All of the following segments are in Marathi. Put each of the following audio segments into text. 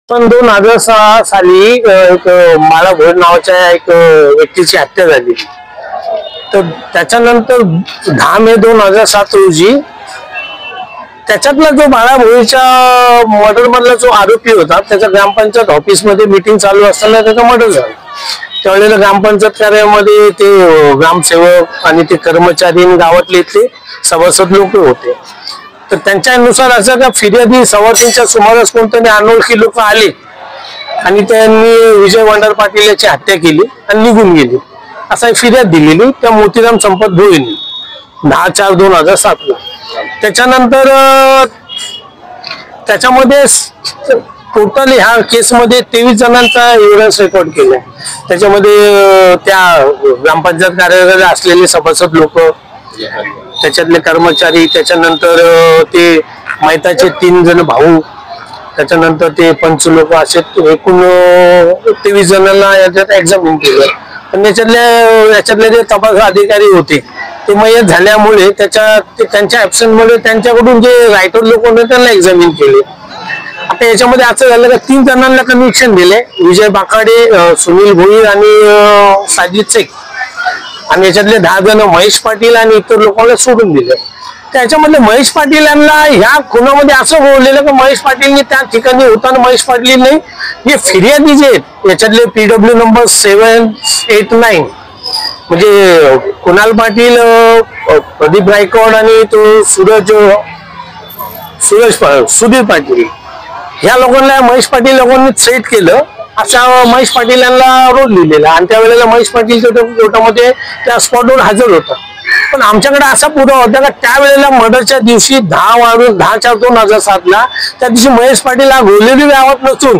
पण 2006 साली एक माळा भोईर नावाच्या एक व्यक्तीची हत्या झाली। तर त्याच्यानंतर 10 मे 2007 रोजी त्याच्यातला जो माळा भोईरच्या मर्डर मधला जो आरोपी होता त्याच्या ग्रामपंचायत ऑफिस मध्ये मीटिंग चालू असताना त्याचा मर्डर झाला। त्यावेळेला ग्रामपंचायत कार्यालयामध्ये ते ग्रामसेवक आणि ते कर्मचारी गावातले इथले सभासद लोक होते। तर त्यांच्यानुसार असं का फिर्यादी 3:15च्या सुमारास कोणतरी अनोळखी लोक आले आणि त्यांनी विजय वंडार पाटील याची हत्या केली आणि निघून गेली असा फिर्याद दिलेली त्या मोतीराम संपत भोईरने 10/4/2007 ला। त्याच्यानंतर त्याच्यामध्ये टोटल ह्या केसमध्ये 23 जणांचा एव्हिडन्स रेकॉर्ड केलाय। त्याच्यामध्ये त्या ग्रामपंचायत कार्यालयात असलेले सभासद लोक, त्याच्यातले कर्मचारी, त्याच्यानंतर ते मैताचे 3 जण भाऊ, त्याच्यानंतर ते पंच लोक, असे एकूण 23 जणांना याच्यात एक्झामिन केलं। पण याच्यातले जे तपास अधिकारी होते ते मयत झाल्यामुळे त्यांच्या ऍब्सेंट मध्ये त्यांच्याकडून जे रायटर लोक होते त्यांना एक्झामिन केले। आता याच्यामध्ये असं झालं का 3 जणांना कन्व्हिक्शन दिले, विजय बाकाडे, सुनील भोईर आणि साजिद शेख, आणि याच्यातले 10 जण महेश पाटील आणि इतर लोकांना सोडून दिले। त्याच्यामध्ये महेश पाटील यांना ह्या खुनामध्ये असं बोललेलं की महेश पाटीलने त्या ठिकाणी होताना महेश पाटीलने जे फिर्यादी जे आहेत याच्यातले PW नंबर 789 म्हणजे कुणाल पाटील, प्रदीप गायकवाड आणि तो सुधीर पाटील ह्या लोकांना महेश पाटील लोकांनी थ्रेट केलं अशा महेश पाटील यांना रोज लिहिलेला। आणि त्यावेळेला महेश पाटील कोर्टामध्ये त्या स्पॉटवर हजर होता। पण आमच्याकडे असा पुरावा होता का त्यावेळेला मर्डरच्या दिवशी 10/4/2007 ला त्या दिवशी महेश पाटील हा गोलेरी गावात नसून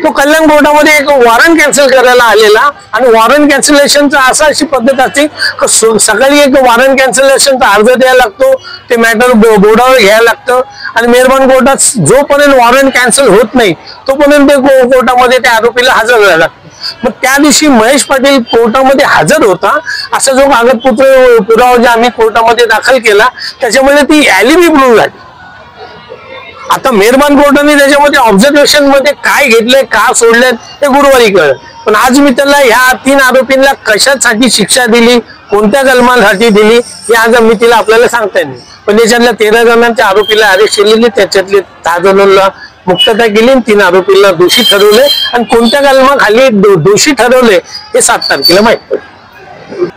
तो कल्याण कोर्टामध्ये एक वॉरंट कॅन्सल करायला आलेला। आणि वॉरंट कॅन्सलेशनचा अशी पद्धत असते की सकाळी एक वॉरंट कॅन्सलेशनचा अर्ज द्यायला लागतो, ते मॅटर बोर्डावर घ्यायला लागतं आणि मेहरबान कोर्टात जोपर्यंत वॉरंट कॅन्सल होत नाही तोपर्यंत कोर्टामध्ये त्या आरोपीला हजर राहायला लागतं। मग त्या दिवशी महेश पाटील कोर्टामध्ये हजर होता असा जो कागदपत्र पुरावा जे आम्ही कोर्टामध्ये दाखल केला त्याच्यामध्ये ती ॲलिबी प्रूव्ह झाली। आता मेहरबान कोर्टाने त्याच्यामध्ये ऑब्झर्वेशन मध्ये काय घेतलंय, का सोडलंय हे गुरुवारी कळलं। पण आज मी त्याला ह्या 3 आरोपींना कशासाठी शिक्षा दिली, कोणत्या कलमासाठी दिली हे आज मी तिला आपल्याला सांगता येईल। पण त्याच्यातल्या 13 जणांच्या आरोपीला अरेस्ट केलेली, त्याच्यातले 10 जणांना मुक्तता केली, 3 आरोपींना दोषी ठरवले आणि कोणत्या कलमाखाली दोषी ठरवले हे 7 तारखेला माहित पडेल।